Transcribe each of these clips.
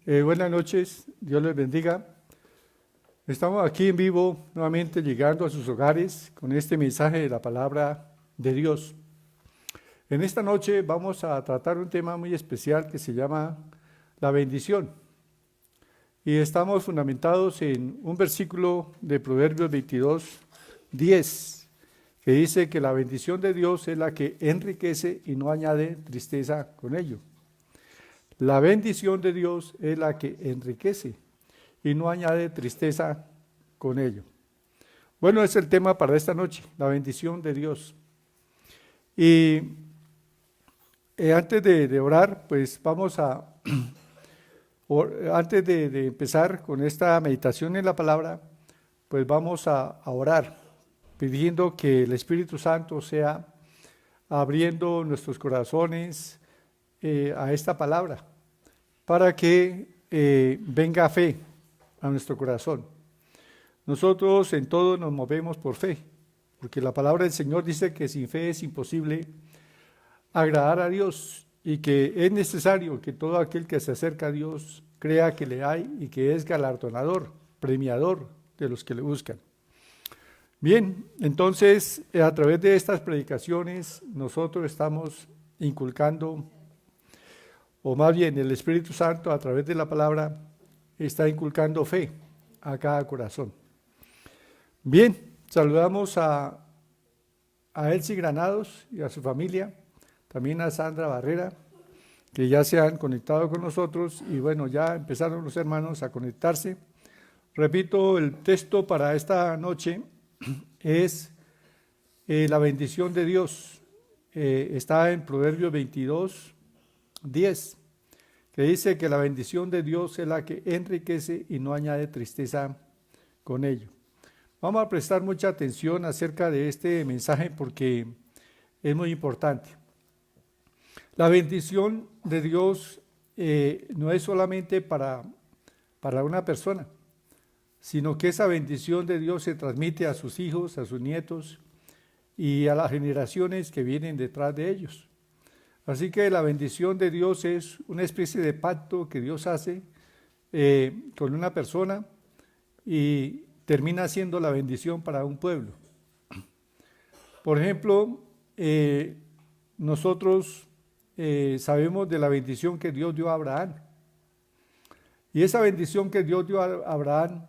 Buenas noches, Dios les bendiga. Estamos aquí en vivo, nuevamente llegando a sus hogares con este mensaje de la palabra de Dios. En esta noche vamos a tratar un tema muy especial que se llama la bendición. Y estamos fundamentados en un versículo de Proverbios 22:10, que dice que la bendición de Dios es la que enriquece y no añade tristeza con ello. La bendición de Dios es la que enriquece y no añade tristeza con ello. Bueno, es el tema para esta noche, la bendición de Dios. Y antes de orar, pues vamos a, antes de empezar con esta meditación en la palabra, pues vamos a orar, pidiendo que el Espíritu Santo sea abriendo nuestros corazones a esta palabra, para que venga fe a nuestro corazón. Nosotros en todo nos movemos por fe, porque la palabra del Señor dice que sin fe es imposible agradar a Dios y que es necesario que todo aquel que se acerca a Dios crea que le hay y que es galardonador, premiador de los que le buscan. Bien, entonces a través de estas predicaciones nosotros estamos inculcando, o más bien el Espíritu Santo a través de la palabra está inculcando fe a cada corazón. Bien, saludamos a Elsie Granados y a su familia, también a Sandra Barrera, que ya se han conectado con nosotros y bueno, ya empezaron los hermanos a conectarse. Repito, el texto para esta noche es la bendición de Dios. Está en Proverbios 22:10, que dice que la bendición de Dios es la que enriquece y no añade tristeza con ello. Vamos a prestar mucha atención acerca de este mensaje porque es muy importante. La bendición de Dios no es solamente para una persona, sino que esa bendición de Dios se transmite a sus hijos, a sus nietos y a las generaciones que vienen detrás de ellos. Así que la bendición de Dios es una especie de pacto que Dios hace con una persona y termina siendo la bendición para un pueblo. Por ejemplo, nosotros sabemos de la bendición que Dios dio a Abraham. Y esa bendición que Dios dio a Abraham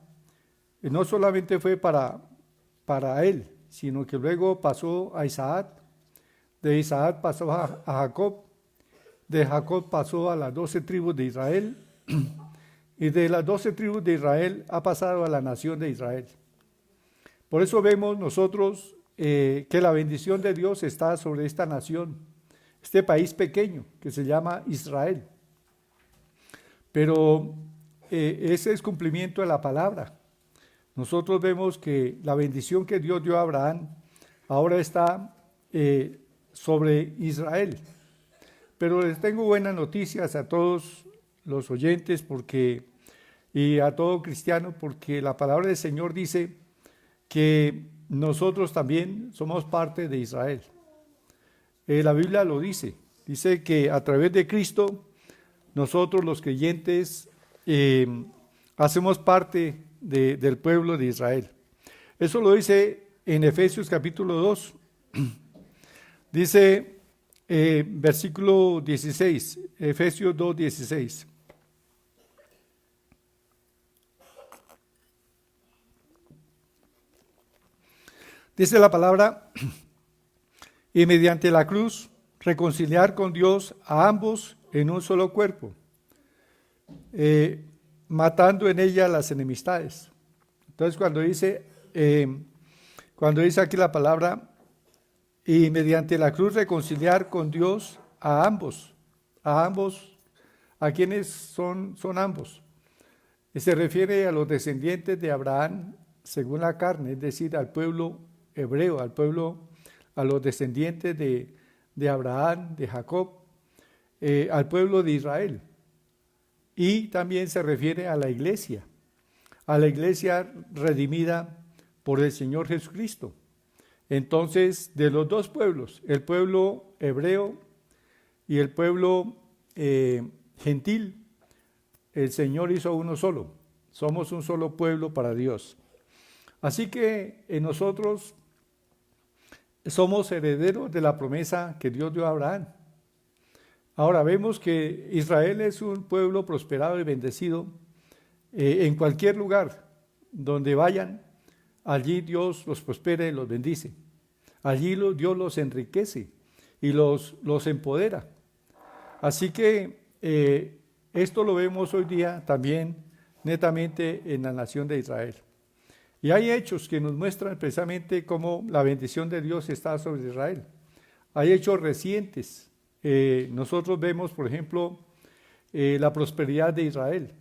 no solamente fue para él, sino que luego pasó a Isaac. De Isaac pasó a Jacob, de Jacob pasó a las 12 tribus de Israel, y de las 12 tribus de Israel ha pasado a la nación de Israel. Por eso vemos nosotros que la bendición de Dios está sobre esta nación, este país pequeño que se llama Israel. Pero ese es cumplimiento de la palabra. Nosotros vemos que la bendición que Dios dio a Abraham ahora está sobre Israel. Pero les tengo buenas noticias a todos los oyentes y a todo cristiano, porque la palabra del Señor dice que nosotros también somos parte de Israel. La Biblia lo dice que a través de Cristo nosotros los creyentes hacemos parte del pueblo de Israel. Eso lo dice en Efesios capítulo 2. Dice versículo 16, Efesios 2:16. Dice la palabra, y mediante la cruz reconciliar con Dios a ambos en un solo cuerpo, matando en ella las enemistades. Entonces cuando dice aquí la palabra, y mediante la cruz reconciliar con Dios a ambos, ¿a quiénes son ambos? Se refiere a los descendientes de Abraham según la carne, es decir, al pueblo hebreo, a los descendientes de Abraham, de Jacob, al pueblo de Israel. Y también se refiere a la iglesia redimida por el Señor Jesucristo. Entonces, de los dos pueblos, el pueblo hebreo y el pueblo gentil, el Señor hizo uno solo. Somos un solo pueblo para Dios. Así que nosotros somos herederos de la promesa que Dios dio a Abraham. Ahora vemos que Israel es un pueblo prosperado y bendecido. En cualquier lugar donde vayan, allí Dios los prospera y los bendice. Allí Dios los enriquece y los empodera. Así que esto lo vemos hoy día también netamente en la nación de Israel. Y hay hechos que nos muestran precisamente cómo la bendición de Dios está sobre Israel. Hay hechos recientes. Nosotros vemos, por ejemplo, la prosperidad de Israel,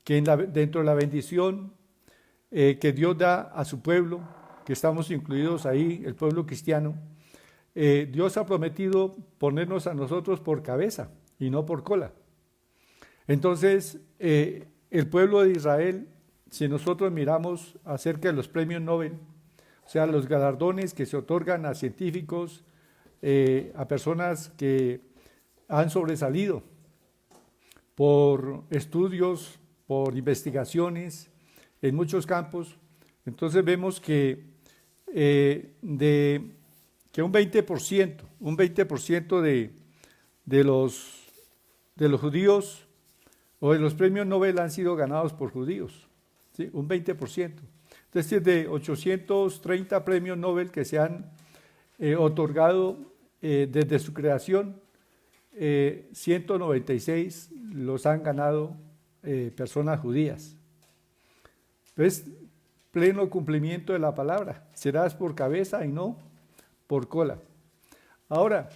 que dentro de la bendición que Dios da a su pueblo, que estamos incluidos ahí, el pueblo cristiano, Dios ha prometido ponernos a nosotros por cabeza y no por cola. Entonces, el pueblo de Israel, si nosotros miramos acerca de los premios Nobel, o sea, los galardones que se otorgan a científicos, a personas que han sobresalido por estudios, por investigaciones en muchos campos, entonces vemos que un 20% de los judíos o de los premios Nobel han sido ganados por judíos, ¿sí? Un 20%. Entonces, de 830 premios Nobel que se han otorgado desde su creación, 196 los han ganado personas judías. Entonces, pleno cumplimiento de la palabra. Serás por cabeza y no por cola. Ahora,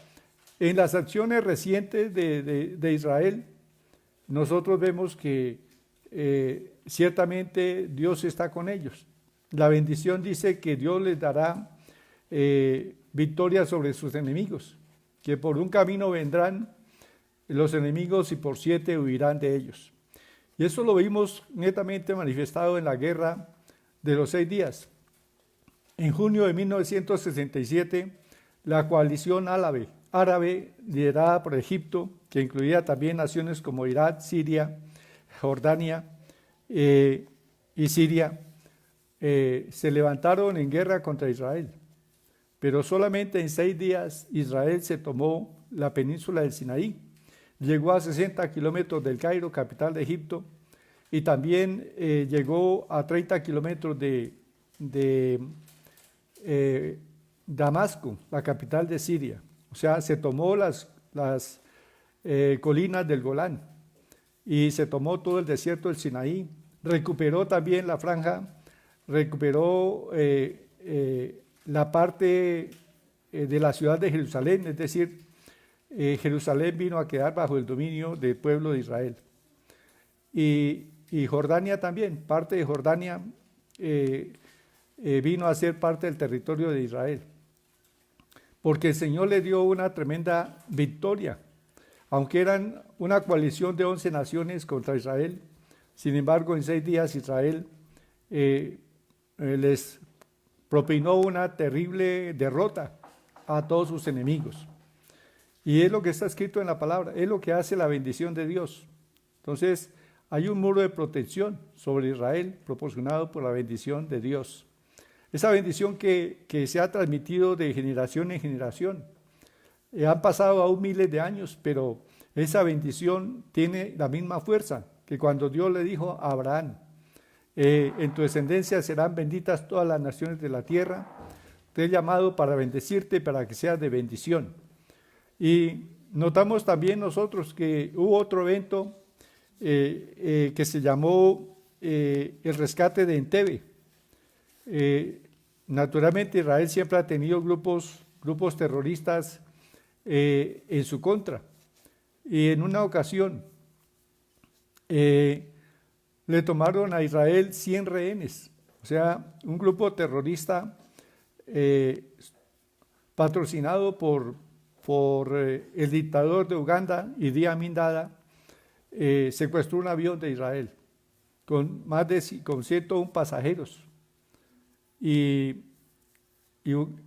en las acciones recientes de Israel, nosotros vemos que ciertamente Dios está con ellos. La bendición dice que Dios les dará victoria sobre sus enemigos, que por un camino vendrán los enemigos y por 7 huirán de ellos. Y eso lo vimos netamente manifestado en la guerra de los 6 días. En junio de 1967, la coalición árabe liderada por Egipto, que incluía también naciones como Irak, Siria, Jordania y Siria, se levantaron en guerra contra Israel. Pero solamente en 6 días Israel se tomó la península del Sinaí, llegó a 60 kilómetros del Cairo, capital de Egipto, y también llegó a 30 kilómetros de Damasco, la capital de Siria. O sea, se tomó las colinas del Golán y se tomó todo el desierto del Sinaí. Recuperó también la franja, recuperó la parte de la ciudad de Jerusalén, es decir, Jerusalén vino a quedar bajo el dominio del pueblo de Israel. Y Jordania también, parte de Jordania vino a ser parte del territorio de Israel, porque el Señor le dio una tremenda victoria. Aunque eran una coalición de 11 naciones contra Israel, sin embargo, en 6 días Israel les propinó una terrible derrota a todos sus enemigos. Y es lo que está escrito en la palabra, es lo que hace la bendición de Dios. Entonces, hay un muro de protección sobre Israel proporcionado por la bendición de Dios. Esa bendición que se ha transmitido de generación en generación. Han pasado aún miles de años, pero esa bendición tiene la misma fuerza que cuando Dios le dijo a Abraham, en tu descendencia serán benditas todas las naciones de la tierra, te he llamado para bendecirte, para que seas de bendición. Y notamos también nosotros que hubo otro evento que se llamó el rescate de Entebbe. Naturalmente Israel siempre ha tenido grupos terroristas en su contra. Y en una ocasión le tomaron a Israel 100 rehenes. O sea, un grupo terrorista patrocinado por el dictador de Uganda, Idi Amin Dada, secuestró un avión de Israel con 101 pasajeros. Y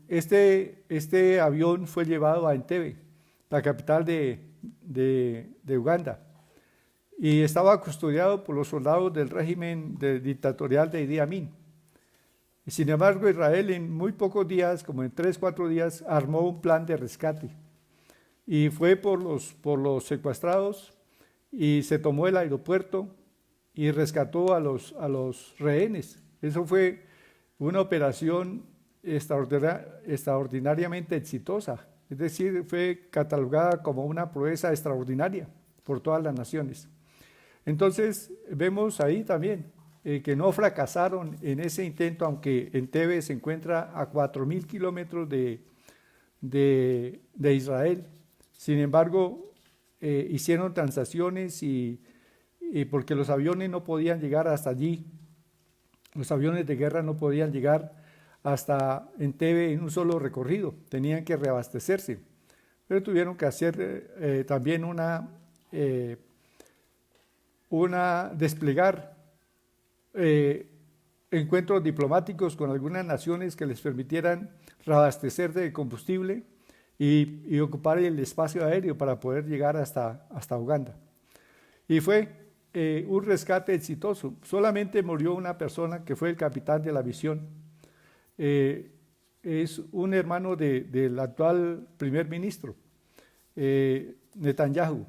este avión fue llevado a Entebbe, la capital de Uganda. y estaba custodiado por los soldados del régimen dictatorial de Idi Amin. Y sin embargo, Israel en muy pocos días, como en 3, 4 días, armó un plan de rescate y fue por los secuestrados y se tomó el aeropuerto y rescató a los rehenes. Eso fue una operación extraordinariamente exitosa, es decir, fue catalogada como una proeza extraordinaria por todas las naciones. Entonces vemos ahí también que no fracasaron en ese intento, aunque Entebbe se encuentra a 4.000 kilómetros de Israel. Sin embargo, hicieron transacciones y porque los aviones no podían llegar hasta allí, los aviones de guerra no podían llegar hasta Entebbe en un solo recorrido, tenían que reabastecerse, pero tuvieron que hacer también desplegar encuentros diplomáticos con algunas naciones que les permitieran reabastecerse de combustible y ocupar el espacio aéreo para poder llegar hasta Uganda. Y fue un rescate exitoso. Solamente murió una persona que fue el capitán de la misión. Es un hermano del actual primer ministro, Netanyahu.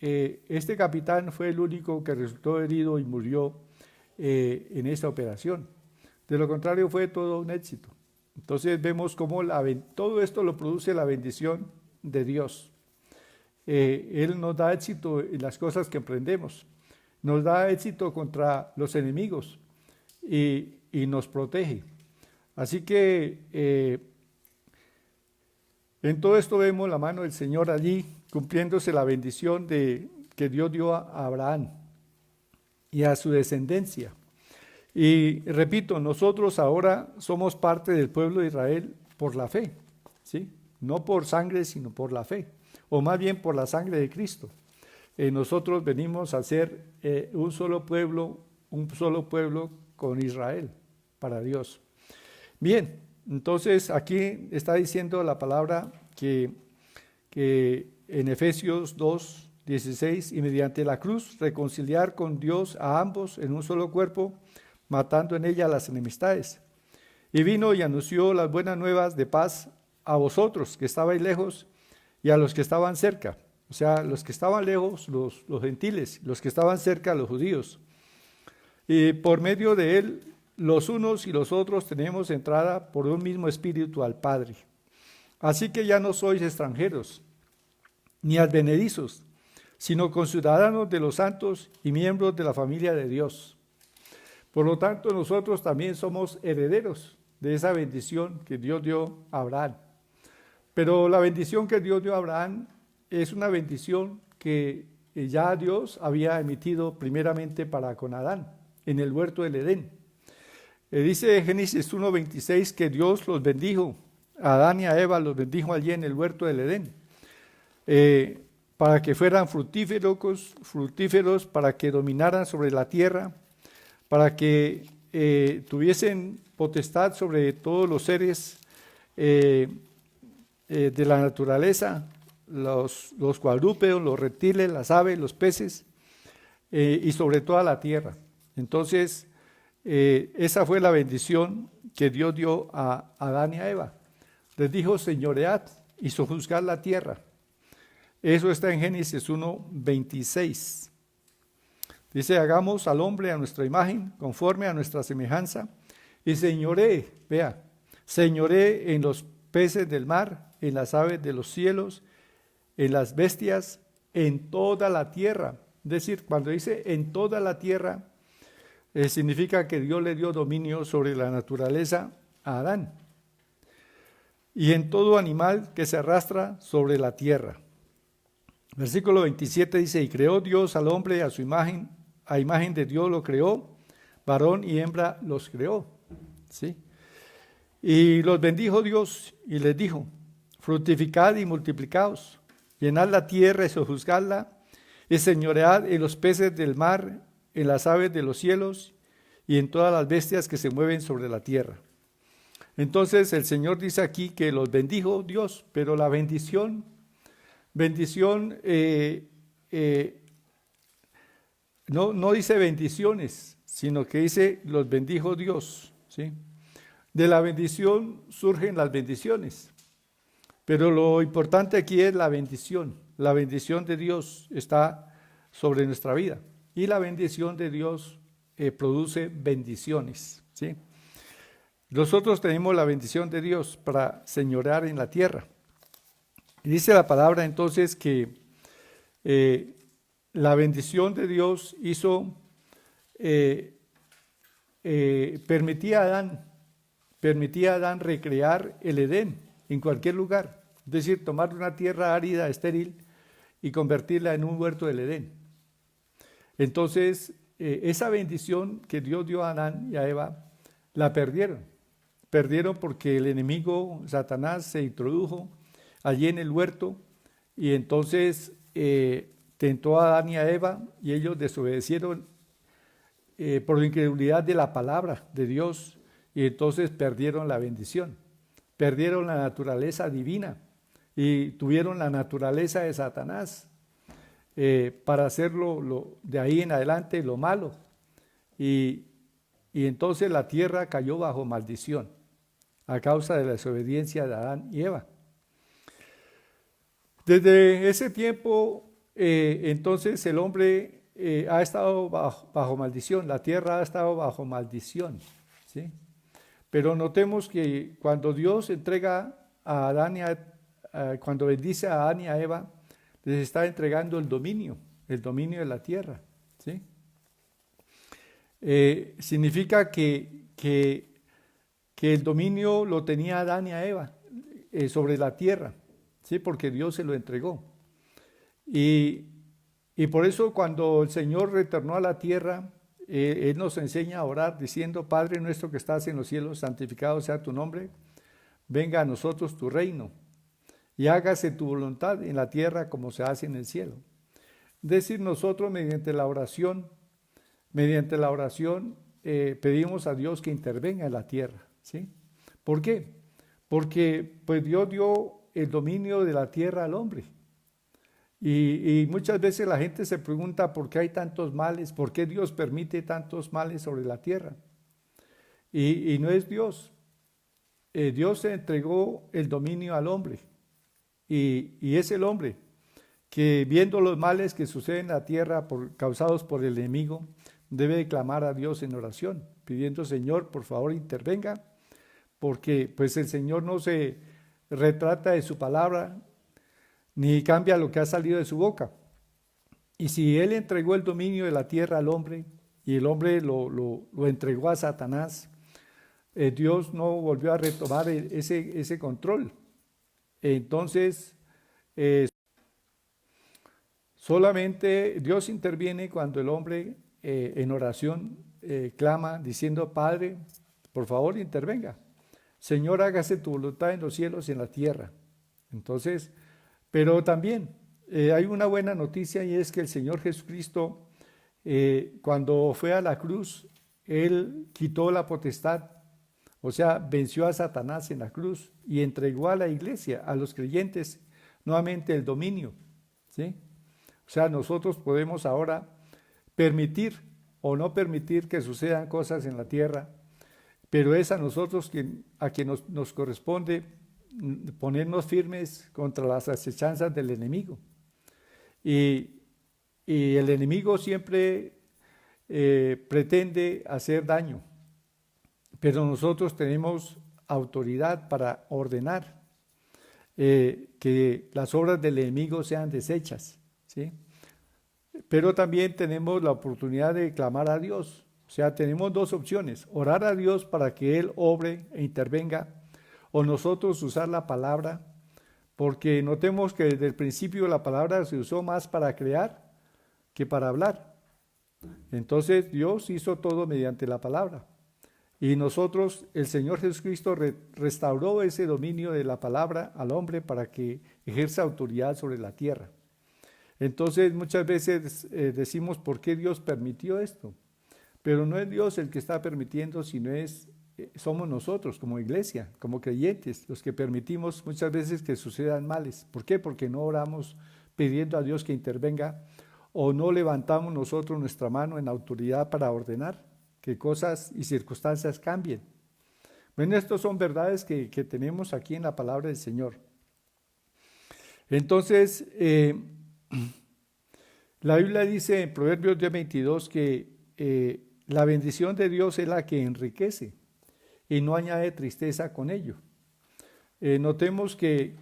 Este capitán fue el único que resultó herido y murió en esta operación. De lo contrario, fue todo un éxito. Entonces vemos cómo todo esto lo produce la bendición de Dios. Él nos da éxito en las cosas que emprendemos, nos da éxito contra los enemigos y nos protege. Así que en todo esto vemos la mano del Señor allí, cumpliéndose la bendición que Dios dio a Abraham y a su descendencia. Y repito, nosotros ahora somos parte del pueblo de Israel por la fe, ¿sí? No por sangre, sino por la fe, o más bien por la sangre de Cristo. Nosotros venimos a ser un solo pueblo con Israel, para Dios. Bien, entonces aquí está diciendo la palabra que en Efesios 2:16, y mediante la cruz reconciliar con Dios a ambos en un solo cuerpo, matando en ella las enemistades. Y vino y anunció las buenas nuevas de paz a vosotros que estabais lejos y a los que estaban cerca. O sea, los que estaban lejos, los gentiles, los que estaban cerca, los judíos. Y por medio de él, los unos y los otros tenemos entrada por un mismo espíritu al Padre. Así que ya no sois extranjeros, ni advenedizos, sino conciudadanos de los santos y miembros de la familia de Dios. Por lo tanto, nosotros también somos herederos de esa bendición que Dios dio a Abraham. Pero la bendición que Dios dio a Abraham es una bendición que ya Dios había emitido primeramente para con Adán en el huerto del Edén. Dice Génesis 1:26 que Dios los bendijo, a Adán y a Eva los bendijo allí en el huerto del Edén, para que fueran fructíferos, para que dominaran sobre la tierra, para que tuviesen potestad sobre todos los seres de la naturaleza, los cuadrúpedos, los reptiles, las aves, los peces, y sobre toda la tierra. Entonces, esa fue la bendición que Dios dio a Adán y a Eva. Les dijo: señoread y sojuzgad la tierra. Eso está en Génesis 1:26. Dice: hagamos al hombre a nuestra imagen, conforme a nuestra semejanza, y señoree en los peces del mar, en las aves de los cielos, en las bestias, en toda la tierra. Es decir, cuando dice en toda la tierra, significa que Dios le dio dominio sobre la naturaleza a Adán. Y en todo animal que se arrastra sobre la tierra. Versículo 27 dice: y creó Dios al hombre a su imagen, a imagen de Dios lo creó, varón y hembra los creó. ¿Sí? Y los bendijo Dios y les dijo: fructificad y multiplicaos, llenad la tierra y sojuzgadla, y señoread en los peces del mar, en las aves de los cielos y en todas las bestias que se mueven sobre la tierra. Entonces el Señor dice aquí que los bendijo Dios, pero la bendición no dice bendiciones, sino que dice los bendijo Dios, ¿sí? De la bendición surgen las bendiciones, pero lo importante aquí es la bendición. La bendición de Dios está sobre nuestra vida y la bendición de Dios produce bendiciones, ¿sí? Nosotros tenemos la bendición de Dios para señorear en la tierra. Y dice la palabra entonces que la bendición de Dios permitía a Adán recrear el Edén en cualquier lugar. Es decir, tomar una tierra árida, estéril, y convertirla en un huerto del Edén. Entonces, esa bendición que Dios dio a Adán y a Eva, la perdieron. Perdieron porque el enemigo, Satanás, se introdujo allí en el huerto y entonces tentó a Adán y a Eva y ellos desobedecieron por la incredulidad de la palabra de Dios y entonces perdieron la bendición, perdieron la naturaleza divina y tuvieron la naturaleza de Satanás para hacerlo de ahí en adelante lo malo y entonces la tierra cayó bajo maldición a causa de la desobediencia de Adán y Eva. Desde ese tiempo, entonces el hombre ha estado bajo maldición, la tierra ha estado bajo maldición, ¿sí? Pero notemos que cuando Dios entrega a Adán cuando bendice a Adán y a Eva, les está entregando el dominio de la tierra, ¿sí? Significa que el dominio lo tenía Adán y a Eva sobre la tierra, ¿sí? Porque Dios se lo entregó. Y por eso cuando el Señor retornó a la tierra, Él nos enseña a orar diciendo: Padre nuestro que estás en los cielos, santificado sea tu nombre, venga a nosotros tu reino y hágase tu voluntad en la tierra como se hace en el cielo. Es decir, nosotros mediante la oración pedimos a Dios que intervenga en la tierra, ¿sí? ¿Por qué? Porque pues Dios dio el dominio de la tierra al hombre. Y muchas veces la gente se pregunta por qué hay tantos males, por qué Dios permite tantos males sobre la tierra. Y no es Dios. Dios entregó el dominio al hombre. Y es el hombre que, viendo los males que suceden en la tierra causados por el enemigo, debe clamar a Dios en oración, pidiendo: Señor, por favor, intervenga, porque pues el Señor no se retrata de su palabra, ni cambia lo que ha salido de su boca. Y si Él entregó el dominio de la tierra al hombre, y el hombre lo entregó a Satanás, Dios no volvió a retomar ese control. Entonces, solamente Dios interviene cuando el hombre en oración clama diciendo: Padre, por favor, intervenga. Señor, hágase tu voluntad en los cielos y en la tierra. Entonces, pero también hay una buena noticia, y es que el Señor Jesucristo, cuando fue a la cruz, Él quitó la potestad, o sea, venció a Satanás en la cruz y entregó a la iglesia, a los creyentes, nuevamente el dominio, ¿sí? O sea, nosotros podemos ahora permitir o no permitir que sucedan cosas en la tierra, pero es a nosotros a quien nos corresponde ponernos firmes contra las acechanzas del enemigo. Y el enemigo siempre pretende hacer daño, pero nosotros tenemos autoridad para ordenar que las obras del enemigo sean deshechas, ¿sí? Pero también tenemos la oportunidad de clamar a Dios. O sea, tenemos dos opciones: orar a Dios para que Él obre e intervenga, o nosotros usar la palabra, porque notemos que desde el principio la palabra se usó más para crear que para hablar. Entonces Dios hizo todo mediante la palabra. Y nosotros, el Señor Jesucristo restauró ese dominio de la palabra al hombre para que ejerza autoridad sobre la tierra. Entonces muchas veces decimos: ¿por qué Dios permitió esto? Pero no es Dios el que está permitiendo, sino somos nosotros como iglesia, como creyentes, los que permitimos muchas veces que sucedan males. ¿Por qué? Porque no oramos pidiendo a Dios que intervenga, o no levantamos nosotros nuestra mano en autoridad para ordenar que cosas y circunstancias cambien. Bueno, estas son verdades que tenemos aquí en la palabra del Señor. Entonces, la Biblia dice en Proverbios 10:22 que la bendición de Dios es la que enriquece y no añade tristeza con ello. Notemos que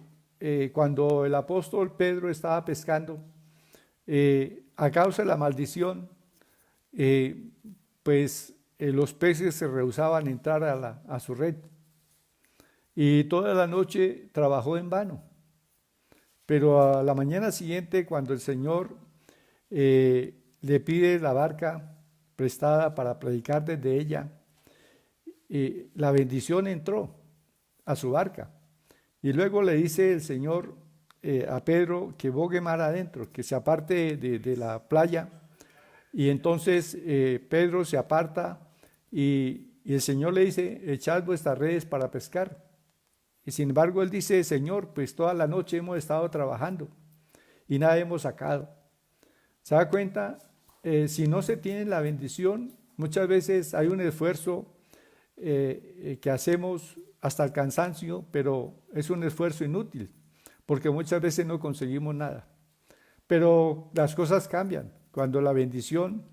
cuando el apóstol Pedro estaba pescando, a causa de la maldición, los peces se rehusaban a entrar a su red. Y toda la noche trabajó en vano. Pero a la mañana siguiente, cuando el Señor le pide la barca prestada para predicar desde ella, la bendición entró a su barca. Y luego le dice el Señor a Pedro que bogue mar adentro, que se aparte de la playa. Y entonces Pedro se aparta y el Señor le dice, echad vuestras redes para pescar. Y sin embargo él dice, Señor, pues toda la noche hemos estado trabajando y nada hemos sacado. ¿Se da cuenta? Si no se tiene la bendición, muchas veces hay un esfuerzo que hacemos hasta el cansancio, pero es un esfuerzo inútil, porque muchas veces no conseguimos nada. Pero las cosas cambian cuando la bendición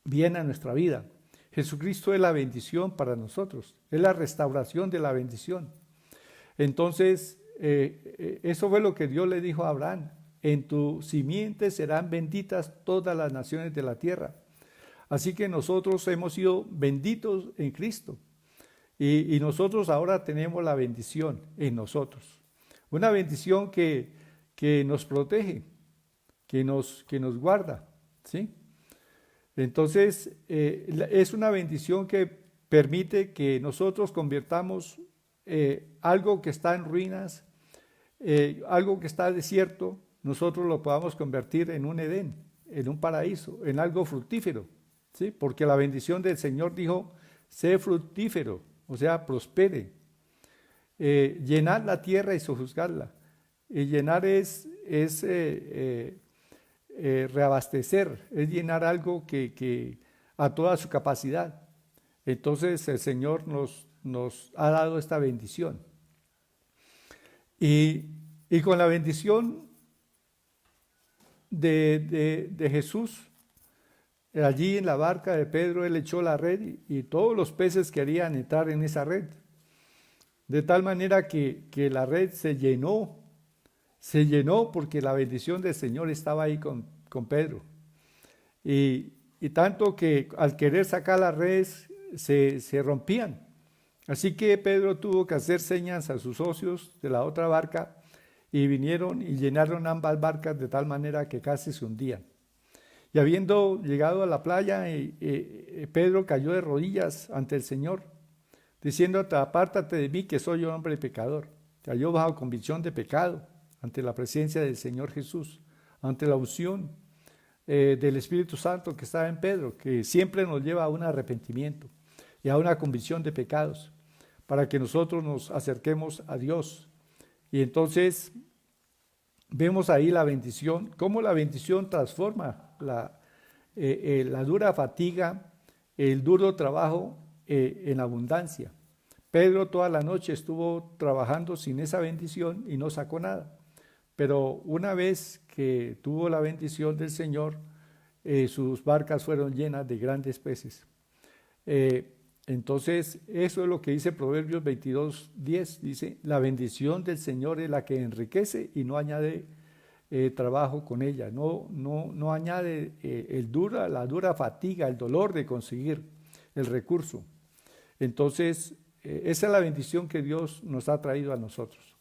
viene a nuestra vida. Jesucristo es la bendición para nosotros, es la restauración de la bendición. Entonces, eso fue lo que Dios le dijo a Abraham, en tu simiente serán benditas todas las naciones de la tierra. Así que nosotros hemos sido benditos en Cristo y nosotros ahora tenemos la bendición en nosotros. Una bendición que nos protege, que nos guarda, ¿sí? Entonces, es una bendición que permite que nosotros convirtamos algo que está en ruinas, algo que está desierto, nosotros lo podamos convertir en un Edén, en un paraíso, en algo fructífero, ¿sí? Porque la bendición del Señor dijo, sé fructífero, o sea, prospere. Llenar la tierra y sojuzgarla. Y llenar es reabastecer, es llenar algo que a toda su capacidad. Entonces el Señor nos ha dado esta bendición. Y con la bendición de Jesús, allí en la barca de Pedro, él echó la red y todos los peces querían entrar en esa red. De tal manera que la red se llenó porque la bendición del Señor estaba ahí con Pedro. Y tanto que al querer sacar las redes se rompían. Así que Pedro tuvo que hacer señas a sus socios de la otra barca y vinieron y llenaron ambas barcas de tal manera que casi se hundían. Y habiendo llegado a la playa, Pedro cayó de rodillas ante el Señor, diciendo, apártate de mí que soy un hombre pecador. Cayó bajo convicción de pecado ante la presencia del Señor Jesús, ante la unción del Espíritu Santo que estaba en Pedro, que siempre nos lleva a un arrepentimiento y a una convicción de pecados, para que nosotros nos acerquemos a Dios. Y entonces vemos ahí la bendición, cómo la bendición transforma la dura fatiga, el duro trabajo en abundancia. Pedro toda la noche estuvo trabajando sin esa bendición y no sacó nada. Pero una vez que tuvo la bendición del Señor, sus barcas fueron llenas de grandes peces. Entonces, eso es lo que dice Proverbios 22:10. Dice, la bendición del Señor es la que enriquece y no añade trabajo con ella. No añade la dura fatiga, el dolor de conseguir el recurso. Entonces, esa es la bendición que Dios nos ha traído a nosotros.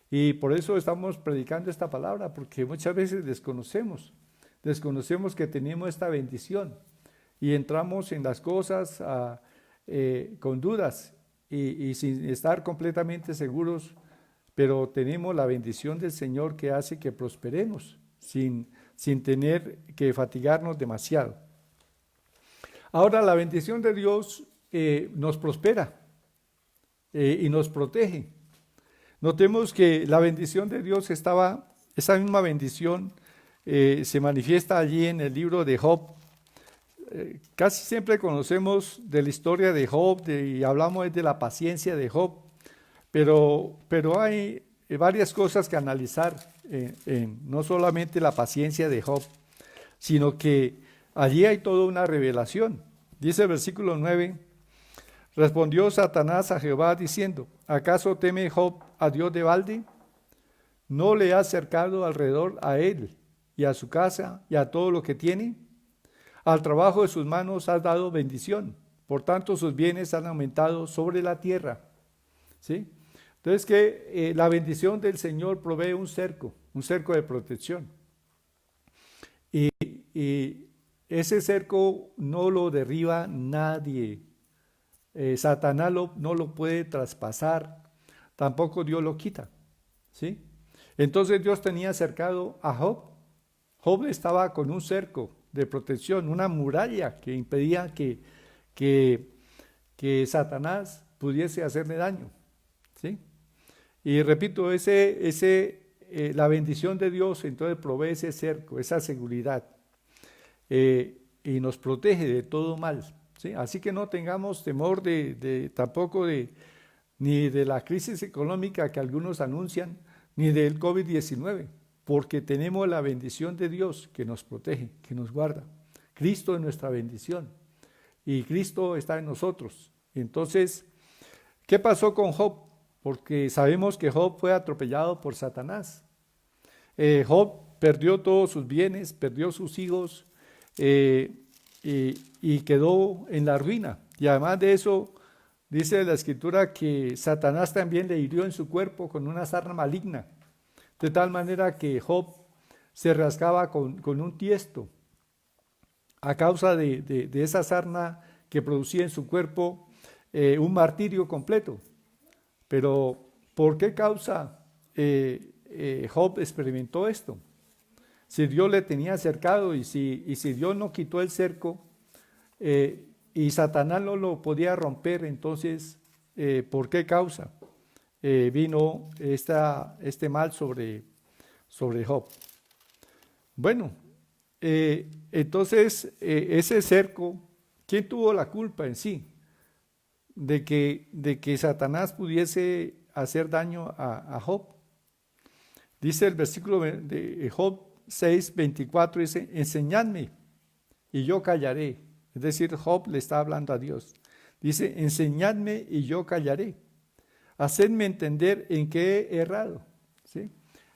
Y por eso estamos predicando esta palabra, porque muchas veces desconocemos que tenemos esta bendición y entramos en las cosas con dudas y sin estar completamente seguros, pero tenemos la bendición del Señor que hace que prosperemos sin tener que fatigarnos demasiado. Ahora, la bendición de Dios nos prospera y nos protege. Notemos que la bendición de Dios esa misma bendición se manifiesta allí en el libro de Job. Casi siempre conocemos de la historia de Job y hablamos de la paciencia de Job, pero hay varias cosas que analizar no solamente la paciencia de Job, sino que allí hay toda una revelación. Dice el versículo 9, respondió Satanás a Jehová diciendo, ¿acaso teme Job a Dios de balde? ¿No le has cercado alrededor a él y a su casa y a todo lo que tiene? Al trabajo de sus manos has dado bendición, por tanto sus bienes han aumentado sobre la tierra. ¿Sí? Entonces que la bendición del Señor provee un cerco de protección. Y ese cerco no lo derriba nadie. Satanás no lo puede traspasar, tampoco Dios lo quita. ¿Sí? Entonces Dios tenía cercado a Job. Job estaba con un cerco de protección, una muralla que impedía que Satanás pudiese hacerle daño. ¿Sí? Y repito, la bendición de Dios entonces provee ese cerco, esa seguridad, y nos protege de todo mal. ¿Sí? Así que no tengamos temor tampoco ni de la crisis económica que algunos anuncian, ni del COVID-19, porque tenemos la bendición de Dios que nos protege, que nos guarda. Cristo es nuestra bendición y Cristo está en nosotros. Entonces, ¿qué pasó con Job? Porque sabemos que Job fue atropellado por Satanás. Job perdió todos sus bienes, perdió sus hijos y quedó en la ruina. Y además de eso, dice la Escritura que Satanás también le hirió en su cuerpo con una sarna maligna, de tal manera que Job se rascaba con un tiesto a causa de esa sarna que producía en su cuerpo un martirio completo. Pero, ¿por qué causa Job experimentó esto? Si Dios le tenía cercado y si Dios no quitó el cerco y Satanás no lo podía romper, entonces, ¿por qué causa vino este mal sobre Job? Bueno, entonces ese cerco, ¿quién tuvo la culpa en sí? De que Satanás pudiese hacer daño a Job. Dice el versículo de Job 6:24, dice, enseñadme y yo callaré. Es decir, Job le está hablando a Dios. Dice, enseñadme y yo callaré. Hacedme entender en qué he errado. ¿Sí?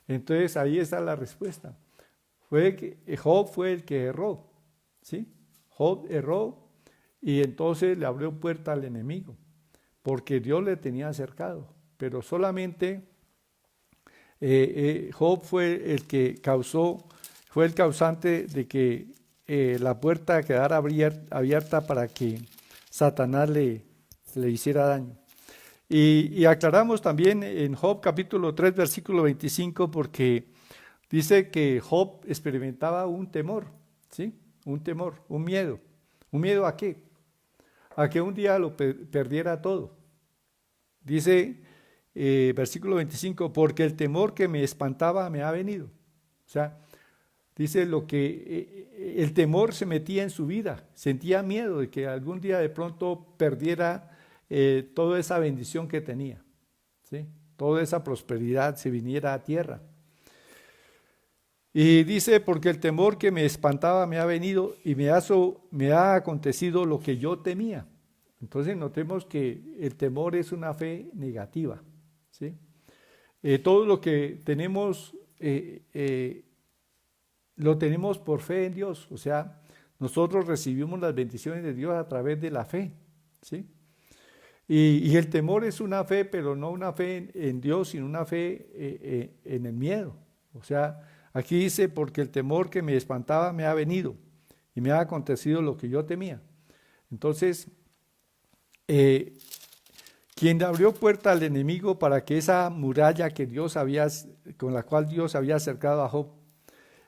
Entonces ahí está la respuesta. Job fue el que erró. ¿Sí? Job erró y entonces le abrió puerta al enemigo, porque Dios le tenía cercado. Pero solamente Job fue el causante de que la puerta quedara abierta para que Satanás le hiciera daño. Y aclaramos también en Job capítulo 3, versículo 25, porque dice que Job experimentaba un temor, ¿sí? Un temor, un miedo. ¿Un miedo a qué? A que un día lo perdiera todo. Dice versículo 25, porque el temor que me espantaba me ha venido. O sea, dice el temor se metía en su vida, sentía miedo de que algún día de pronto perdiera toda esa bendición que tenía, ¿sí? Toda esa prosperidad se viniera a tierra. Y dice, porque el temor que me espantaba me ha venido y me ha acontecido lo que yo temía. Entonces notemos que el temor es una fe negativa. ¿Sí? Todo lo que tenemos lo tenemos por fe en Dios. O sea, nosotros recibimos las bendiciones de Dios a través de la fe. ¿Sí? Y el temor es una fe, pero no una fe en Dios, sino una fe en el miedo. O sea, aquí dice, porque el temor que me espantaba me ha venido y me ha acontecido lo que yo temía. Entonces, quien abrió puerta al enemigo para que esa muralla con la cual Dios había acercado a Job,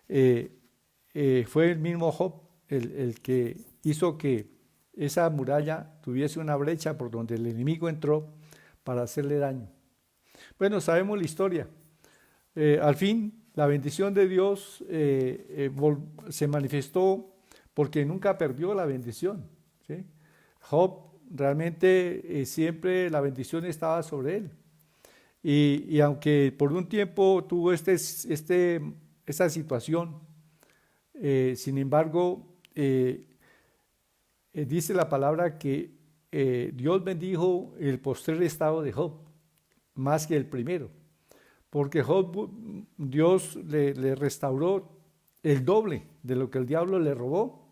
fue el mismo Job, el que hizo que esa muralla tuviese una brecha por donde el enemigo entró para hacerle daño. Bueno, sabemos la historia. Al fin, la bendición de Dios se manifestó porque nunca perdió la bendición, ¿sí? Job realmente siempre la bendición estaba sobre él. Y aunque por un tiempo tuvo esta situación, sin embargo, dice la palabra que Dios bendijo el postrer estado de Job más que el primero, porque Job, Dios le restauró el doble de lo que el diablo le robó.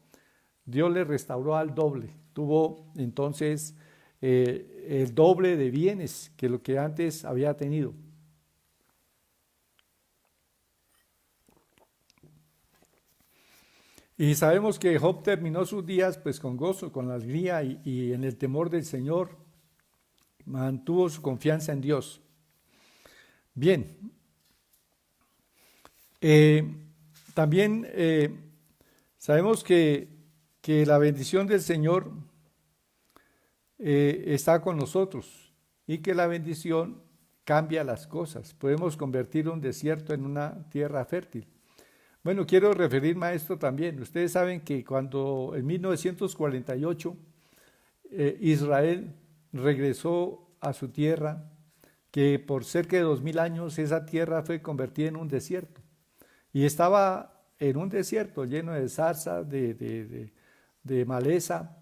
Dios le restauró al doble. Tuvo entonces el doble de bienes que lo que antes había tenido. Y sabemos que Job terminó sus días pues con gozo, con alegría y en el temor del Señor. Mantuvo su confianza en Dios. Bien. También sabemos que la bendición del Señor está con nosotros y que la bendición cambia las cosas. Podemos convertir un desierto en una tierra fértil. Bueno, quiero referirme a esto también. Ustedes saben que cuando en 1948 Israel regresó a su tierra, que por cerca de 2000 años esa tierra fue convertida en un desierto. Y estaba en un desierto lleno de zarza, de maleza.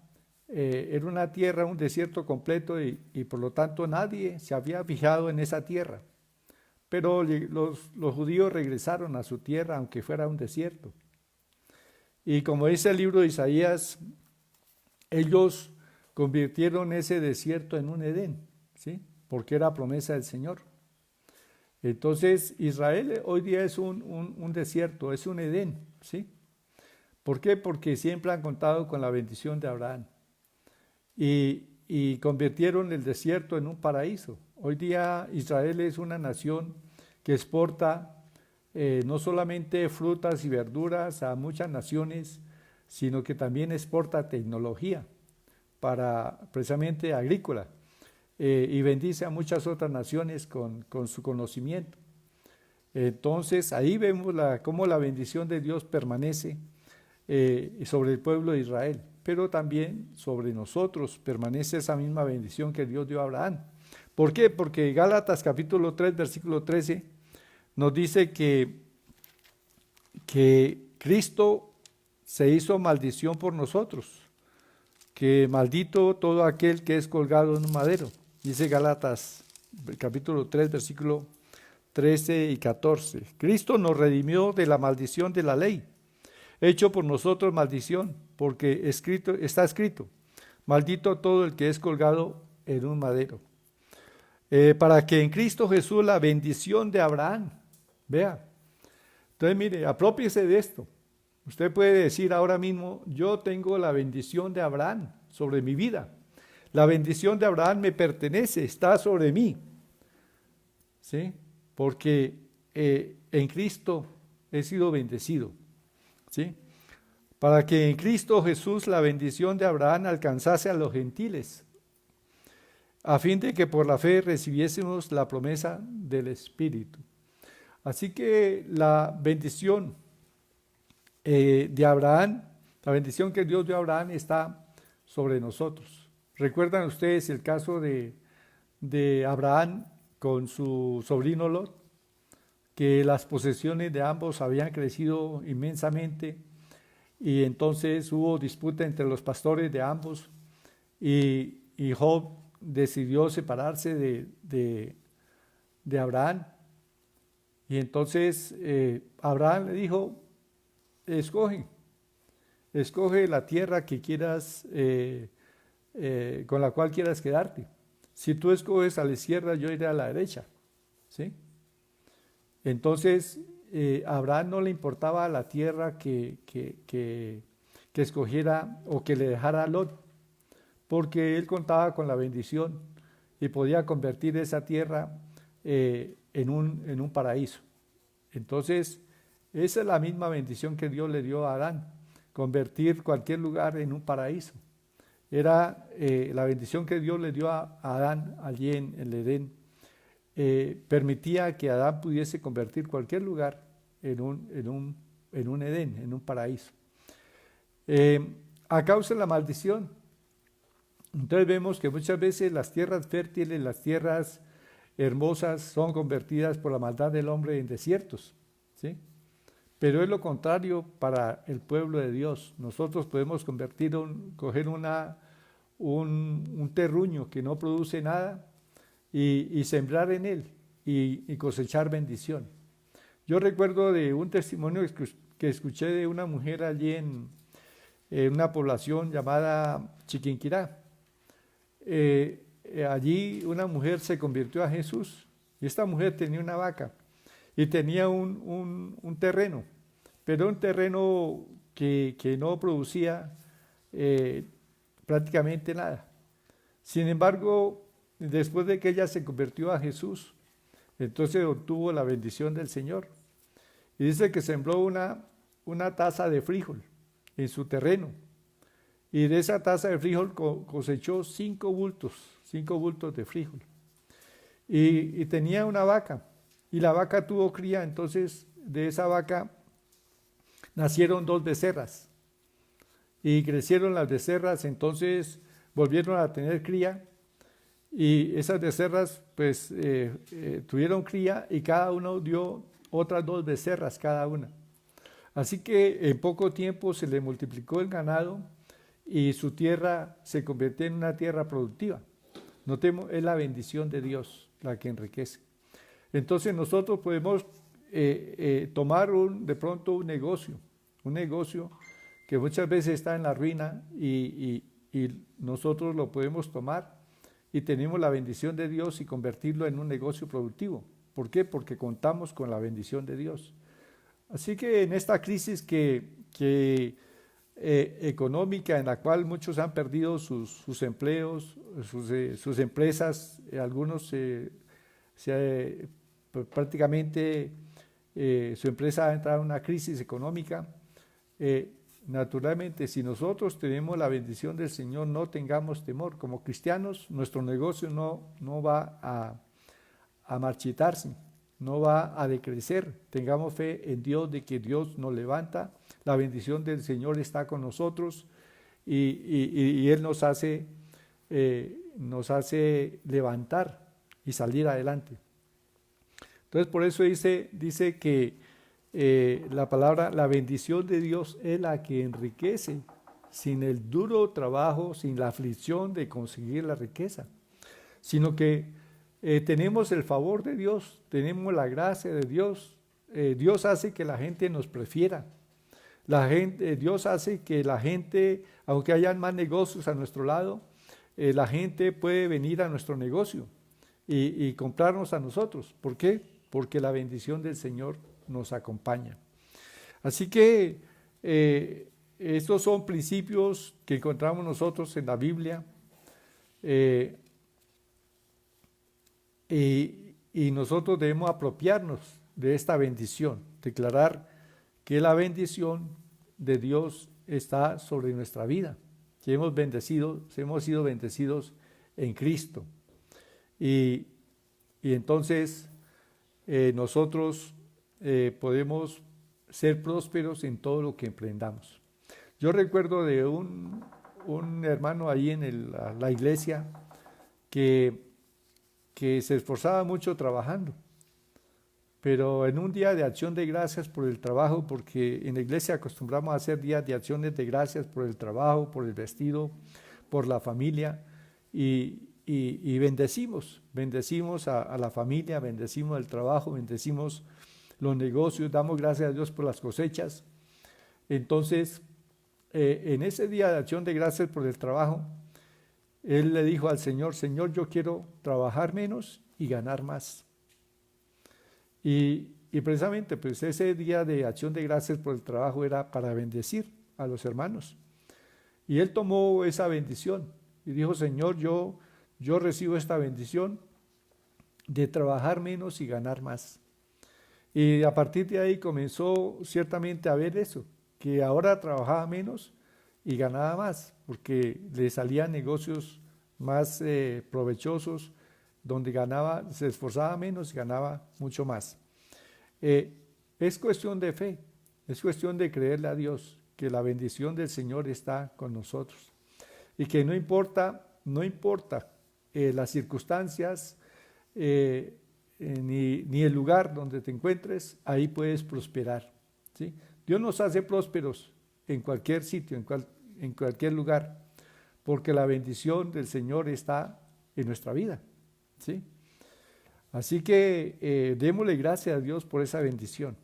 Era una tierra, un desierto completo y por lo tanto nadie se había fijado en esa tierra. Pero los judíos regresaron a su tierra aunque fuera un desierto. Y como dice el libro de Isaías, ellos convirtieron ese desierto en un Edén, ¿sí? Porque era promesa del Señor. Entonces Israel hoy día es un desierto, es un Edén, ¿sí? ¿Por qué? Porque siempre han contado con la bendición de Abraham y convirtieron el desierto en un paraíso. Hoy día Israel es una nación que exporta no solamente frutas y verduras a muchas naciones, sino que también exporta tecnología para precisamente agrícola y bendice a muchas otras naciones con su conocimiento. Entonces ahí vemos cómo la bendición de Dios permanece sobre el pueblo de Israel, pero también sobre nosotros permanece esa misma bendición que Dios dio a Abraham. ¿Por qué? Porque Gálatas capítulo 3, versículo 13 nos dice que Cristo se hizo maldición por nosotros, que maldito todo aquel que es colgado en un madero. Dice Gálatas capítulo 3, versículo 13 y 14. Cristo nos redimió de la maldición de la ley, hecho por nosotros maldición, porque está escrito, maldito todo el que es colgado en un madero. Para que en Cristo Jesús la bendición de Abraham, vea. Entonces mire, aprópiese de esto. Usted puede decir ahora mismo, yo tengo la bendición de Abraham sobre mi vida. La bendición de Abraham me pertenece, está sobre mí. ¿Sí? Porque en Cristo he sido bendecido. ¿Sí? Para que en Cristo Jesús la bendición de Abraham alcanzase a los gentiles, a fin de que por la fe recibiésemos la promesa del Espíritu. Así que la bendición de Abraham, la bendición que Dios dio a Abraham está sobre nosotros. ¿Recuerdan ustedes el caso de Abraham con su sobrino Lot? Que las posesiones de ambos habían crecido inmensamente y entonces hubo disputa entre los pastores de ambos y Job decidió separarse de Abraham. Y entonces Abraham le dijo, escoge la tierra que quieras, con la cual quieras quedarte. Si tú escoges a la izquierda, yo iré a la derecha. ¿Sí? Entonces a Abraham no le importaba la tierra que escogiera o que le dejara a Lot, porque él contaba con la bendición y podía convertir esa tierra en un paraíso. Entonces, esa es la misma bendición que Dios le dio a Adán, convertir cualquier lugar en un paraíso. Era la bendición que Dios le dio a Adán allí en el Edén. Permitía que Adán pudiese convertir cualquier lugar en un Edén, en un paraíso. A causa de la maldición. Entonces vemos que muchas veces las tierras fértiles, las tierras hermosas son convertidas por la maldad del hombre en desiertos, ¿sí? Pero es lo contrario para el pueblo de Dios. Nosotros podemos coger un terruño que no produce nada y sembrar en él y cosechar bendición. Yo recuerdo de un testimonio que escuché de una mujer allí en una población llamada Chiquinquirá. Allí una mujer se convirtió a Jesús y esta mujer tenía una vaca y tenía un terreno, pero un terreno que no producía prácticamente nada. Sin embargo, después de que ella se convirtió a Jesús, entonces obtuvo la bendición del Señor. Y dice que sembró una taza de frijol en su terreno. Y de esa taza de frijol cosechó 5 bultos de frijol. Y tenía una vaca. Y la vaca tuvo cría, entonces de esa vaca nacieron 2 becerras. Y crecieron las becerras, entonces volvieron a tener cría. Y esas becerras pues tuvieron cría y cada uno dio otras 2 becerras cada una. Así que en poco tiempo se le multiplicó el ganado y su tierra se convirtió en una tierra productiva. Notemos, es la bendición de Dios la que enriquece. Entonces nosotros podemos tomar de pronto un negocio que muchas veces está en la ruina y nosotros lo podemos tomar y tenemos la bendición de Dios y convertirlo en un negocio productivo. ¿Por qué? Porque contamos con la bendición de Dios. Así que en esta crisis económica en la cual muchos han perdido sus empleos, sus empresas, algunos prácticamente su empresa ha entrado en una crisis económica. Naturalmente, si nosotros tenemos la bendición del Señor, no tengamos temor. Como cristianos, nuestro negocio no va a marchitarse, no va a decrecer. Tengamos fe en Dios de que Dios nos levanta. La bendición del Señor está con nosotros y Él nos hace levantar y salir adelante. Entonces, por eso dice que la palabra, la bendición de Dios es la que enriquece, sin el duro trabajo, sin la aflicción de conseguir la riqueza, sino que tenemos el favor de Dios, tenemos la gracia de Dios. Dios hace que la gente nos prefiera. Dios hace que la gente, aunque hayan más negocios a nuestro lado, la gente puede venir a nuestro negocio y comprarnos a nosotros. ¿Por qué? Porque la bendición del Señor nos acompaña. Así que estos son principios que encontramos nosotros en la Biblia y nosotros debemos apropiarnos de esta bendición, declarar que la bendición de Dios está sobre nuestra vida, que hemos sido bendecidos en Cristo. Y entonces nosotros podemos ser prósperos en todo lo que emprendamos. Yo recuerdo de un hermano ahí en la iglesia que se esforzaba mucho trabajando, pero en un día de acción de gracias por el trabajo, porque en la iglesia acostumbramos a hacer días de acciones de gracias por el trabajo, por el vestido, por la familia, y bendecimos a la familia, bendecimos el trabajo, bendecimos los negocios, damos gracias a Dios por las cosechas. Entonces, en ese día de acción de gracias por el trabajo, él le dijo al Señor: Señor, yo quiero trabajar menos y ganar más. Y precisamente pues ese día de acción de gracias por el trabajo era para bendecir a los hermanos. Y él tomó esa bendición y dijo: Señor, yo recibo esta bendición de trabajar menos y ganar más. Y a partir de ahí comenzó ciertamente a ver eso, que ahora trabajaba menos y ganaba más, porque le salían negocios más provechosos, donde se esforzaba menos y ganaba mucho más. es cuestión de fe, es cuestión de creerle a Dios que la bendición del Señor está con nosotros y que no importa las circunstancias ni el lugar donde te encuentres, ahí puedes prosperar, ¿sí? Dios nos hace prósperos en cualquier sitio, en cualquier lugar, porque la bendición del Señor está en nuestra vida, ¿sí? Así que démosle gracias a Dios por esa bendición.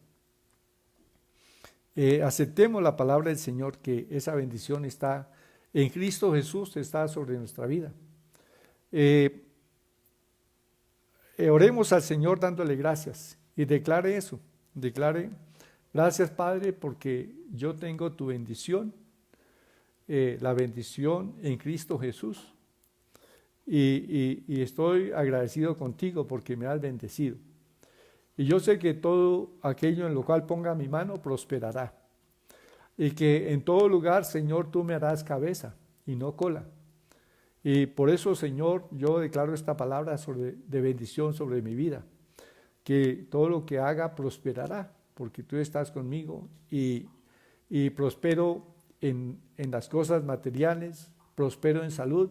Aceptemos la palabra del Señor, que esa bendición está en Cristo Jesús, está sobre nuestra vida. Oremos al Señor dándole gracias y declare eso, declare: gracias, Padre, porque yo tengo tu bendición, la bendición en Cristo Jesús, y estoy agradecido contigo porque me has bendecido. Y yo sé que todo aquello en lo cual ponga mi mano prosperará. Y que en todo lugar, Señor, tú me harás cabeza y no cola. Y por eso, Señor, yo declaro esta palabra de bendición sobre mi vida. Que todo lo que haga prosperará, porque tú estás conmigo. Y prospero en las cosas materiales, prospero en salud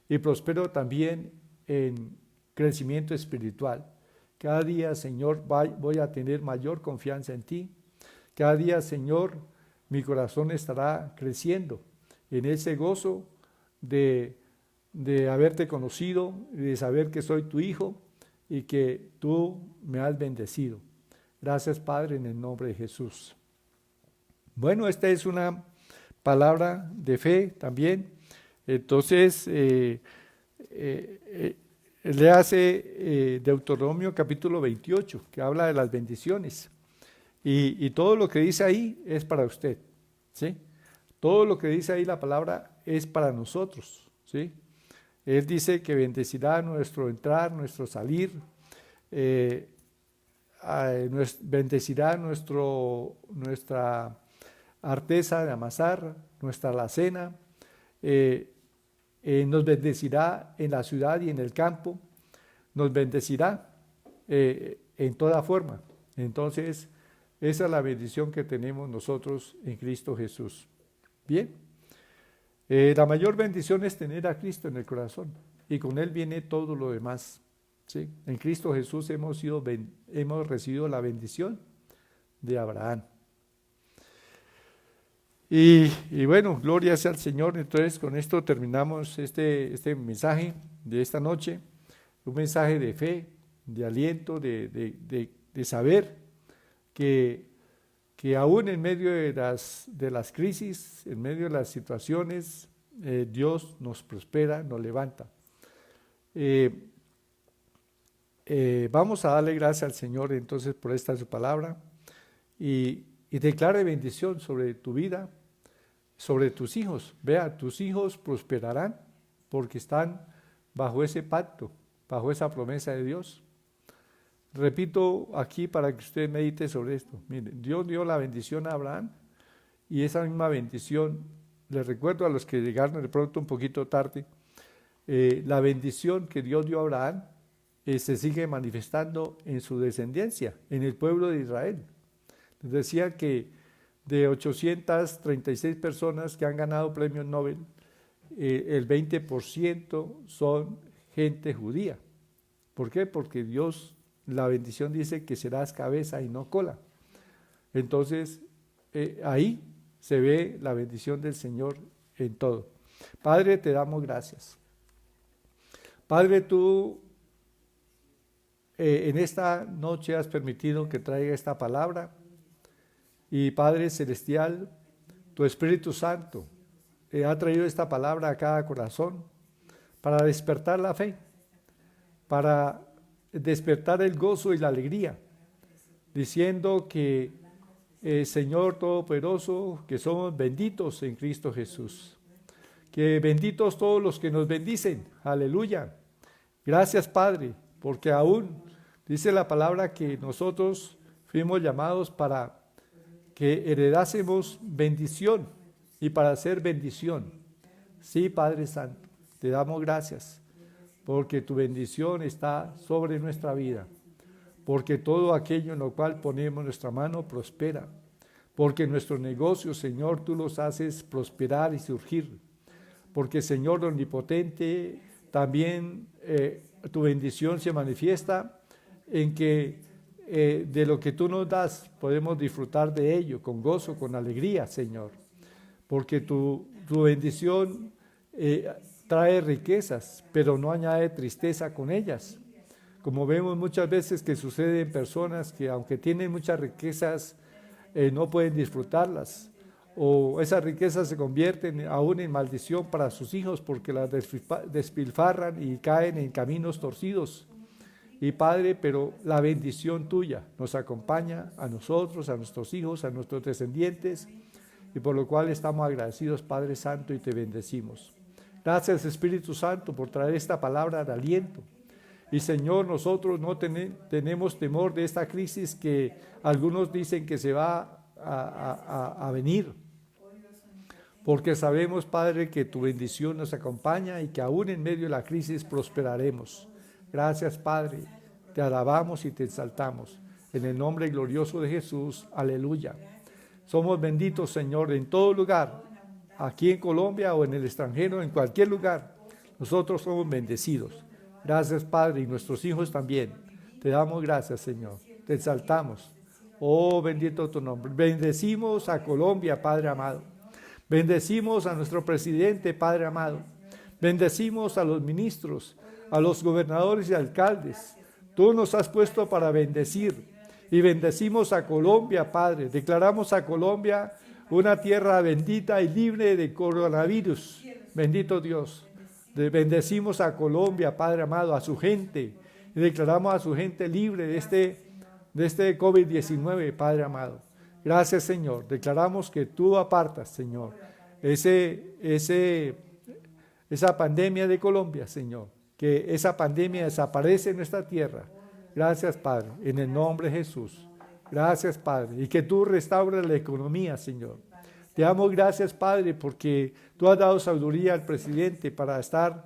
y prospero también en crecimiento espiritual. Cada día, Señor, voy a tener mayor confianza en ti. Cada día, Señor, mi corazón estará creciendo en ese gozo de haberte conocido, de saber que soy tu hijo y que tú me has bendecido. Gracias, Padre, en el nombre de Jesús. Bueno, esta es una palabra de fe también. Entonces, le hace Deuteronomio capítulo 28, que habla de las bendiciones. Y todo lo que dice ahí es para usted, ¿sí? Todo lo que dice ahí la palabra es para nosotros, ¿sí? Él dice que bendecirá nuestro entrar, nuestro salir, bendecirá nuestra arteza de amasar, nuestra alacena, nos bendecirá en la ciudad y en el campo, nos bendecirá en toda forma. Entonces, esa es la bendición que tenemos nosotros en Cristo Jesús. Bien, la mayor bendición es tener a Cristo en el corazón y con Él viene todo lo demás, ¿sí? En Cristo Jesús hemos recibido la bendición de Abraham. Y bueno, gloria sea al Señor. Entonces, con esto terminamos este mensaje de esta noche, un mensaje de fe, de aliento, de saber que aún en medio de las crisis, en medio de las situaciones, Dios nos prospera, nos levanta. Vamos a darle gracias al Señor entonces por esta su palabra y declare bendición sobre tu vida, sobre tus hijos. Vea, tus hijos prosperarán porque están bajo ese pacto, bajo esa promesa de Dios. Repito aquí para que usted medite sobre esto. Mire, Dios dio la bendición a Abraham y esa misma bendición, les recuerdo a los que llegaron de pronto un poquito tarde, la bendición que Dios dio a Abraham se sigue manifestando en su descendencia, en el pueblo de Israel. Les decía que de 836 personas que han ganado premios Nobel, el 20% son gente judía. ¿Por qué? Porque Dios, la bendición dice que serás cabeza y no cola. Entonces, ahí se ve la bendición del Señor en todo. Padre, te damos gracias. Padre, tú en esta noche has permitido que traiga esta palabra. Y Padre Celestial, tu Espíritu Santo ha traído esta palabra a cada corazón para despertar la fe, para despertar el gozo y la alegría, diciendo que Señor Todopoderoso, que somos benditos en Cristo Jesús, que benditos todos los que nos bendicen, aleluya. Gracias, Padre, porque aún dice la palabra que nosotros fuimos llamados para que heredásemos bendición y para hacer bendición. Sí, Padre Santo, te damos gracias porque tu bendición está sobre nuestra vida, porque todo aquello en lo cual ponemos nuestra mano prospera, porque nuestros negocios, Señor, tú los haces prosperar y surgir, porque, Señor omnipotente, también tu bendición se manifiesta en que de lo que tú nos das podemos disfrutar de ello con gozo, con alegría, Señor, porque tu bendición trae riquezas, pero no añade tristeza con ellas. Como vemos muchas veces que sucede en personas que aunque tienen muchas riquezas, no pueden disfrutarlas, o esas riquezas se convierten aún en maldición para sus hijos porque las despilfarran y caen en caminos torcidos. Y Padre, pero la bendición tuya nos acompaña a nosotros, a nuestros hijos, a nuestros descendientes, y por lo cual estamos agradecidos, Padre Santo, y te bendecimos. Gracias, Espíritu Santo, por traer esta palabra de aliento. Y Señor, nosotros no tenemos temor de esta crisis que algunos dicen que se va a venir, porque sabemos, Padre, que tu bendición nos acompaña y que aún en medio de la crisis prosperaremos. Gracias, Padre, te alabamos y te exaltamos. En el nombre glorioso de Jesús, aleluya. Somos benditos, Señor, en todo lugar, aquí en Colombia o en el extranjero, en cualquier lugar. Nosotros somos bendecidos. Gracias, Padre, y nuestros hijos también. Te damos gracias, Señor. Te exaltamos. Oh, bendito tu nombre. Bendecimos a Colombia, Padre amado. Bendecimos a nuestro presidente, Padre amado. Bendecimos a los ministros, a los gobernadores y alcaldes. Tú nos has puesto para bendecir. Y bendecimos a Colombia, Padre. Declaramos a Colombia una tierra bendita y libre de coronavirus. Bendito Dios. Bendecimos a Colombia, Padre amado, a su gente. Y declaramos a su gente libre de este COVID-19, Padre amado. Gracias, Señor. Declaramos que tú apartas, Señor, esa pandemia de Colombia, Señor. Que esa pandemia desaparece en nuestra tierra. Gracias, Padre, en el nombre de Jesús. Gracias, Padre. Y que tú restaures la economía, Señor. Te damos gracias, Padre, porque tú has dado sabiduría al presidente para estar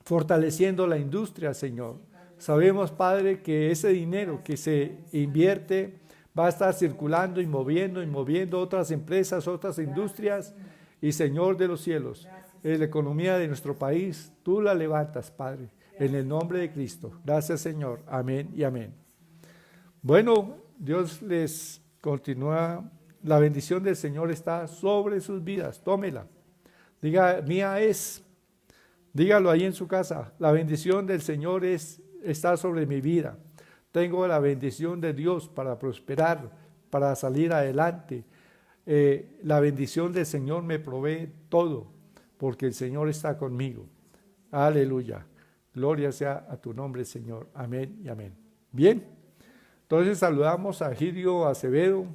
fortaleciendo la industria, Señor. Sabemos, Padre, que ese dinero que se invierte va a estar circulando y moviendo otras empresas, otras industrias. Y, Señor de los cielos, la economía de nuestro país, tú la levantas, Padre, en el nombre de Cristo. Gracias, Señor. Amén y amén. Bueno, Dios les continúa. La bendición del Señor está sobre sus vidas. Tómela. Diga, mía es. Dígalo ahí en su casa. La bendición del Señor está sobre mi vida. Tengo la bendición de Dios para prosperar, para salir adelante. La bendición del Señor me provee todo, porque el Señor está conmigo. Aleluya. Gloria sea a tu nombre, Señor. Amén y amén. Bien. Entonces saludamos a Gidio Acevedo.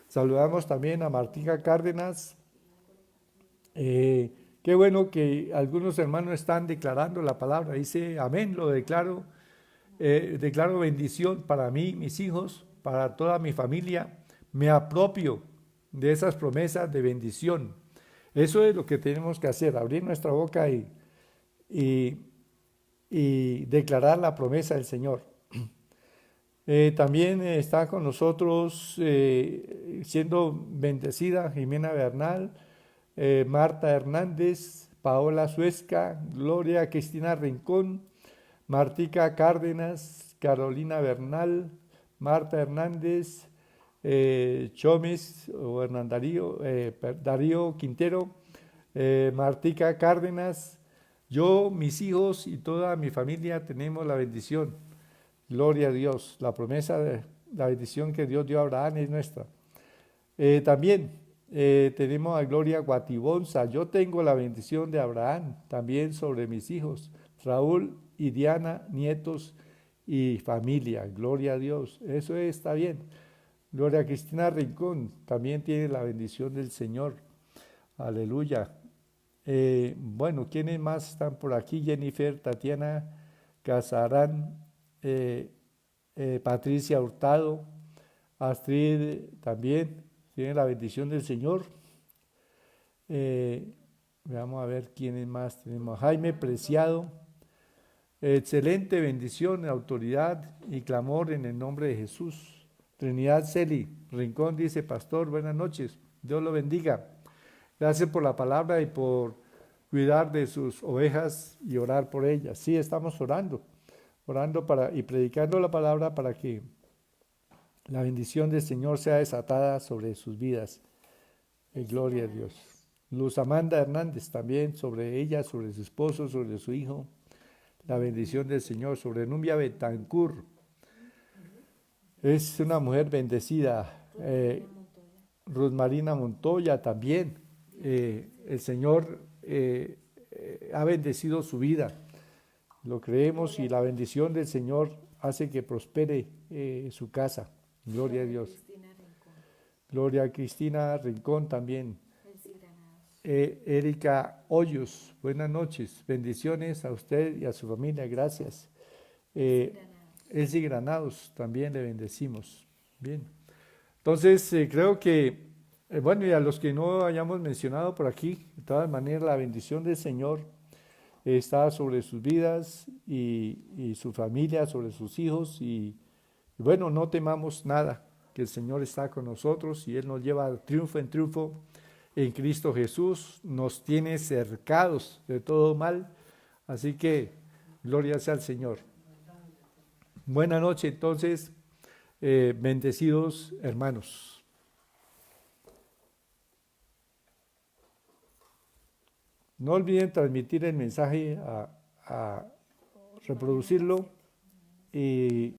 Saludamos también a Martica Cárdenas. Qué bueno que algunos hermanos están declarando la palabra. Dice, amén, lo declaro. Declaro bendición para mí, mis hijos, para toda mi familia. Me apropio de esas promesas de bendición. Eso es lo que tenemos que hacer, abrir nuestra boca y declarar la promesa del Señor. También está con nosotros siendo bendecida Jimena Bernal, Marta Hernández, Paola Suesca, Gloria Cristina Rincón, Martica Cárdenas, Carolina Bernal, Marta Hernández, Chomis o Hernán Darío Quintero, Martica Cárdenas. Yo, mis hijos y toda mi familia tenemos la bendición. Gloria a Dios. La promesa de la bendición que Dios dio a Abraham es nuestra. También tenemos a Gloria Guatibonza. Yo tengo la bendición de Abraham también sobre mis hijos, Raúl y Diana, nietos y familia. Gloria a Dios. Eso está bien. Gloria Cristina Rincón también tiene la bendición del Señor. Aleluya. Bueno, ¿quiénes más están por aquí? Jennifer, Tatiana Casarán, Patricia Hurtado, Astrid también tiene la bendición del Señor. Vamos a ver quiénes más tenemos. Jaime Preciado, Excelente bendición, autoridad y clamor en el nombre de Jesús. Trinidad Celi, Rincón dice, pastor, buenas noches, Dios lo bendiga. Gracias por la palabra y por cuidar de sus ovejas y orar por ellas. Sí, estamos orando, y predicando la palabra para que la bendición del Señor sea desatada sobre sus vidas. Gloria a Dios. Luz Amanda Hernández también, sobre ella, sobre su esposo, sobre su hijo. La bendición del Señor sobre Numbia Betancourt. Es una mujer bendecida. Ruth Marina Montoya también. El Señor ha bendecido su vida. Lo creemos y la bendición del Señor hace que prospere su casa. Gloria a Dios. Gloria a Cristina Rincón también. Erika Hoyos, buenas noches. Bendiciones a usted y a su familia. Gracias. Elsie Granados, también le bendecimos. Bien. Entonces, creo que, bueno, y a los que no hayamos mencionado por aquí, de todas maneras, la bendición del Señor está sobre sus vidas y su familia, sobre sus hijos. Y bueno, no temamos nada, que el Señor está con nosotros y Él nos lleva de triunfo en triunfo en Cristo Jesús, nos tiene cercados de todo mal. Así que, gloria sea al Señor. Buenas noches, entonces, bendecidos hermanos. No olviden transmitir el mensaje a reproducirlo y